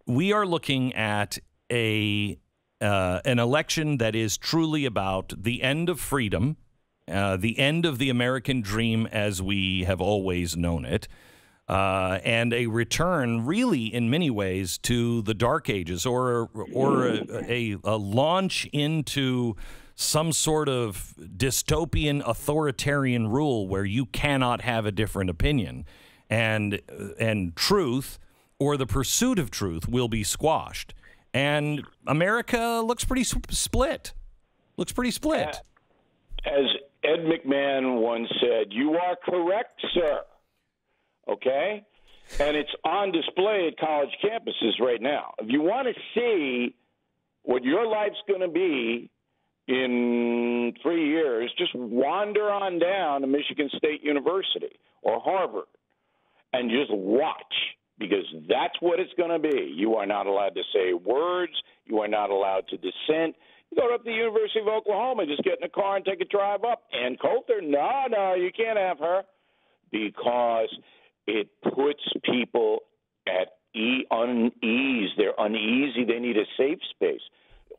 we are looking at an election that is truly about the end of freedom, the end of the American dream as we have always known it, and a return, really, in many ways, to the Dark Ages, or a launch into some sort of dystopian authoritarian rule where you cannot have a different opinion, and truth or the pursuit of truth will be squashed. And America looks pretty split. Looks pretty split. As Ed McMahon once said, "You are correct, sir." Okay? And it's on display at college campuses right now. If you want to see what your life's going to be in 3 years, just wander on down to Michigan State University or Harvard and just watch, because that's what it's going to be. You are not allowed to say words. You are not allowed to dissent. You go up to the University of Oklahoma, just get in a car and take a drive up. Ann Coulter, no, you can't have her, because it puts people at unease. They're uneasy. They need a safe space.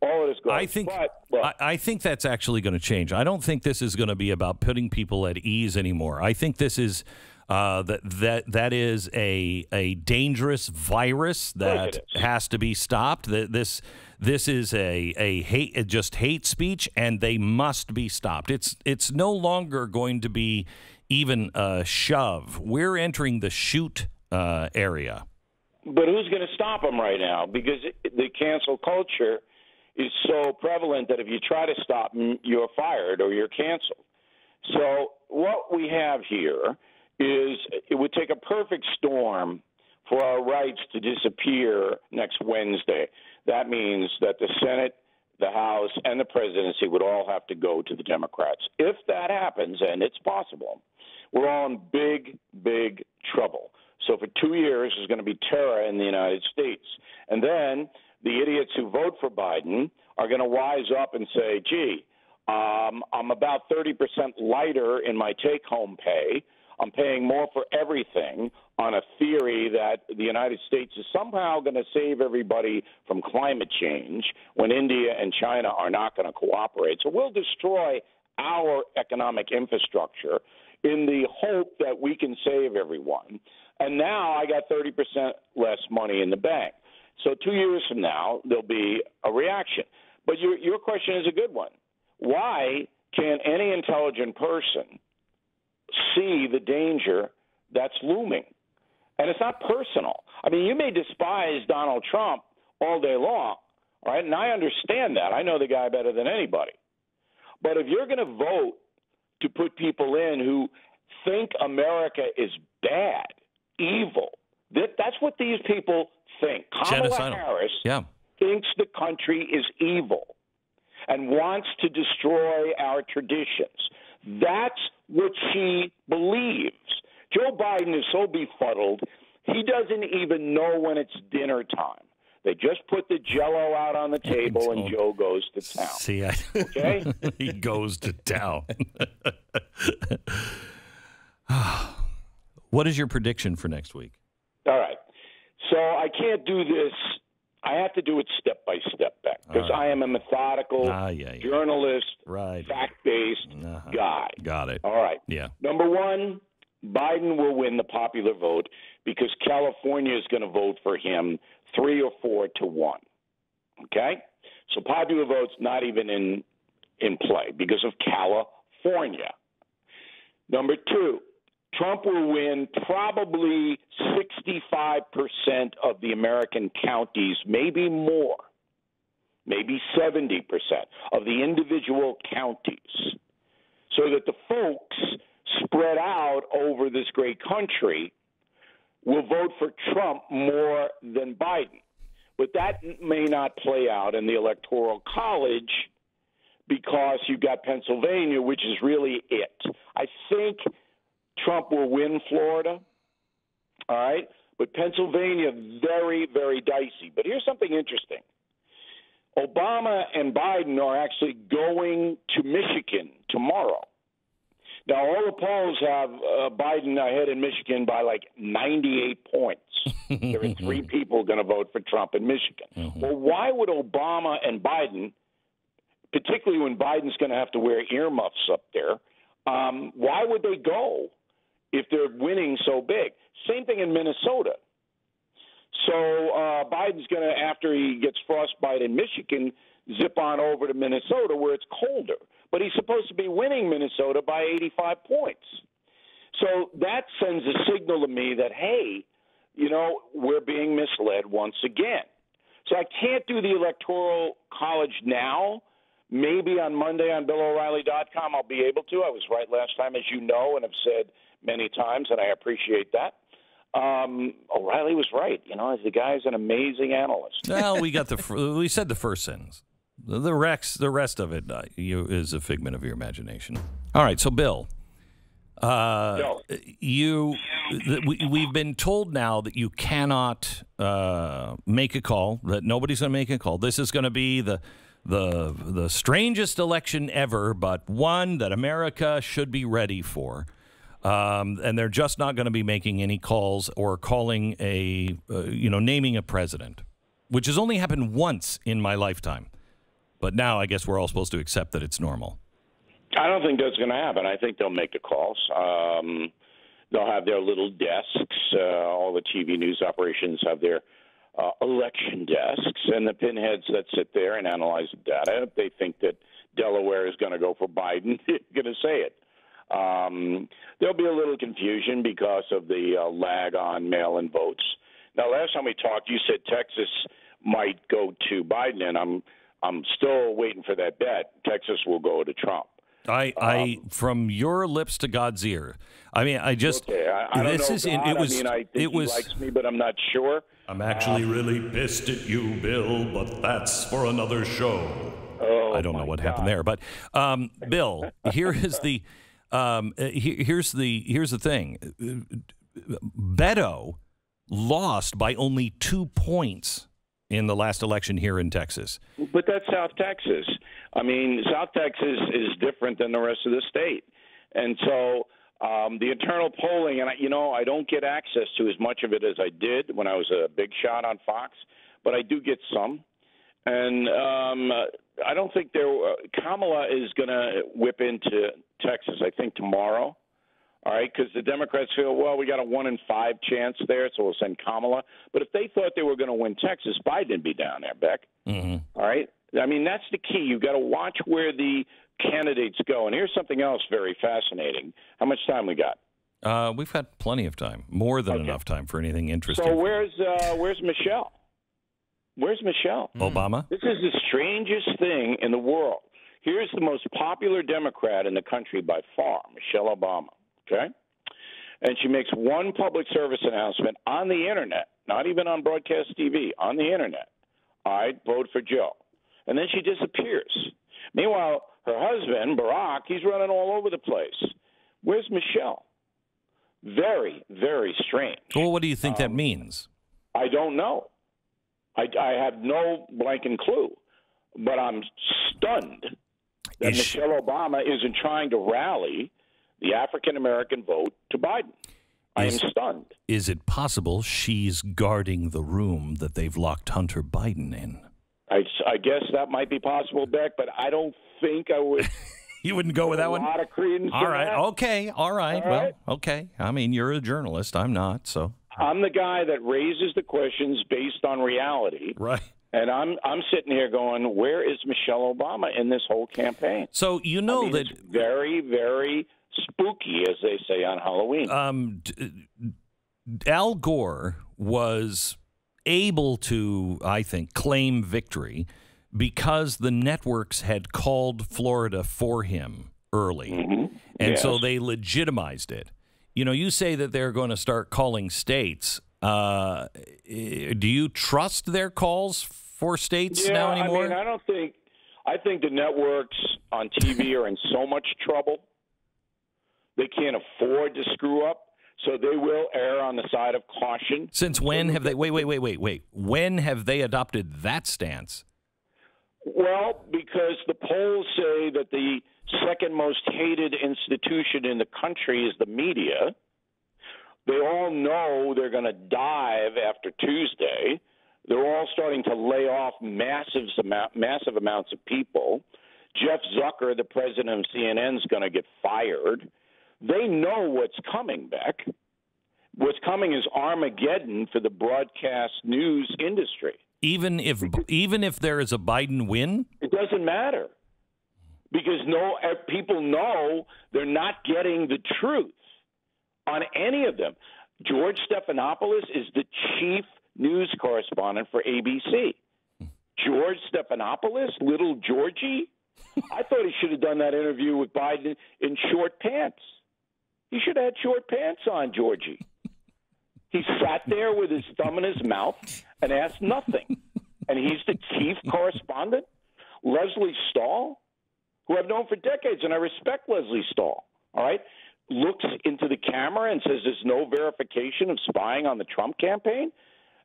All of this goes. I think that's actually going to change. I don't think this is going to be about putting people at ease anymore. I think this is that is a dangerous virus that has to be stopped. This is a hate speech, and they must be stopped. It's no longer going to be even a shove. We're entering the shoot area. But who's going to stop them right now? Because the cancel culture is so prevalent that if you try to stop them, you're fired or you're canceled. So what we have here is it would take a perfect storm for our rights to disappear next Wednesday. That means that the Senate, the House, and the presidency would all have to go to the Democrats. If that happens, and it's possible, we're all in big, big trouble. So for 2 years, there's going to be terror in the United States. And then the idiots who vote for Biden are going to wise up and say, gee, I'm about 30% lighter in my take-home pay. I'm paying more for everything on a theory that the United States is somehow going to save everybody from climate change when India and China are not going to cooperate. So we'll destroy our economic infrastructure in the hope that we can save everyone. And now I got 30% less money in the bank. So 2 years from now, there'll be a reaction. But your question is a good one. Why can't any intelligent person see the danger that's looming? And it's not personal. I mean, you may despise Donald Trump all day long, all right? And I understand that. I know the guy better than anybody. But if you're going to vote to put people in who think America is bad, evil, that's what these people think. Kamala Harris thinks the country is evil and wants to destroy our traditions. That's what she believes. Joe Biden is so befuddled, he doesn't even know when it's dinner time. They just put the Jell-O out on the table, and Joe goes to town. See, okay? He goes to town. What is your prediction for next week? All right. So I can't do this. I have to do it step by step, Beck, because I am a methodical journalist, fact-based guy. Got it. All right. Yeah. Number one, Biden will win the popular vote because California is going to vote for him 3 or 4 to 1. Okay? So popular vote's not even in play because of California. Number two, Trump will win probably 65% of the American counties, maybe more, maybe 70% of the individual counties, so that the folks spread out over this great country will vote for Trump more than Biden. But that may not play out in the Electoral College because you've got Pennsylvania, which is really it. I think Trump will win Florida, all right? But Pennsylvania, very, very dicey. But here's something interesting. Obama and Biden are actually going to Michigan tomorrow Now, all the polls have Biden ahead in Michigan by like 98 points. There are 3 people going to vote for Trump in Michigan. Well, why would Obama and Biden, particularly when Biden's going to have to wear earmuffs up there, why would they go if they're winning so big? Same thing in Minnesota. So Biden's going to, after he gets frostbite in Michigan, zip on over to Minnesota where it's colder. But he's supposed to be winning Minnesota by 85 points. So that sends a signal to me that, hey, we're being misled once again. So I can't do the Electoral College now. Maybe on Monday on BillO'Reilly.com I'll be able to. I was right last time, as you know, and have said many times, and I appreciate that. O'Reilly was right. The guy's an amazing analyst. Well, we said the first sentence. The rest of it is a figment of your imagination. All right, so Bill, we've been told now that you cannot make a call. That nobody's going to make a call. This is going to be the strangest election ever, but one that America should be ready for. And they're just not going to be making any calls or calling naming a president, which has only happened once in my lifetime. But now I guess we're all supposed to accept that it's normal. I don't think that's going to happen. I think they'll make the calls. They'll have their little desks. All the TV news operations have their election desks, and the pinheads that sit there and analyze the data. If they think that Delaware is going to go for Biden, they're going to say it. There'll be a little confusion because of the lag on mail-in votes. Now, last time we talked, you said Texas might go to Biden, and I'm still waiting for that bet. Texas will go to Trump. I from your lips to God's ear. I mean, I just okay. I don't know God. It was. I mean, I think he likes me, but I'm not sure. I'm actually really pissed at you, Bill, but that's for another show. I don't know what happened there, but Bill, here is the here's the thing. Beto lost by only 2 points in the last election here in Texas. But that's South Texas. I mean, South Texas is different than the rest of the state. And so the internal polling, and I don't get access to as much of it as I did when I was a big shot on Fox, but I do get some. And I don't think Kamala is going to whip into Texas, I think, tomorrow. All right, because the Democrats feel, well, we got a 1 in 5 chance there, so we'll send Kamala. But if they thought they were going to win Texas, Biden would be down there, Beck. Mm-hmm. All right? I mean, that's the key. You've got to watch where the candidates go. And here's something else very fascinating. How much time we got? We've had plenty of time, more than enough time for anything interesting. So where's Michelle? Where's Michelle? Obama? This is the strangest thing in the world. Here's the most popular Democrat in the country by far, Michelle Obama. Okay? And she makes one public service announcement on the Internet, not even on broadcast TV, on the Internet. I'd vote for Joe. And then she disappears. Meanwhile, her husband, Barack, he's running all over the place. Where's Michelle? Very, very strange. Well, what do you think that means? I don't know. I have no blanking clue. But I'm stunned that Michelle Obama isn't trying to rally the African-American vote to Biden. I am stunned. Is it possible she's guarding the room that they've locked Hunter Biden in? I guess that might be possible, Beck, but I don't think I would. You wouldn't go with that one? A lot of credence. All right. That. Okay. All right. All right. Well, okay. I mean, you're a journalist. I'm not, so. I'm the guy that raises the questions based on reality. Right. And I'm sitting here going, where is Michelle Obama in this whole campaign? So you know that it's very, very spooky, as they say on Halloween. Al Gore was able to, I think, claim victory because the networks had called Florida for him early. Mm-hmm. And so they legitimized it. You know, you say that they're going to start calling states. Do you trust their calls for states now anymore? I mean, I think the networks on TV are in so much trouble. They can't afford to screw up, so they will err on the side of caution. Since when have they? Wait. When have they adopted that stance? Well, because the polls say that the second most hated institution in the country is the media. They all know they're going to dive after Tuesday. They're all starting to lay off massive amounts of people. Jeff Zucker, the president of CNN, is going to get fired. They know what's coming, Beck. What's coming is Armageddon for the broadcast news industry. Even if there is a Biden win? It doesn't matter. Because people know they're not getting the truth on any of them. George Stephanopoulos is the chief news correspondent for ABC. George Stephanopoulos, little Georgie, I thought he should have done that interview with Biden in short pants. He should have had short pants on, Georgie. He sat there with his thumb in his mouth and asked nothing. And he's the chief correspondent? Leslie Stahl, who I've known for decades, and I respect Leslie Stahl, all right, looks into the camera and says there's no verification of spying on the Trump campaign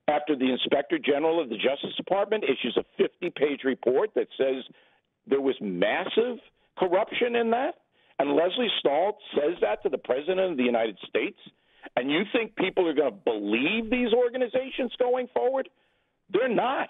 after the Inspector General of the Justice Department issues a 50-page report that says there was massive corruption in that. And Leslie Stahl says that to the President of the United States. And you think people are going to believe these organizations going forward? They're not.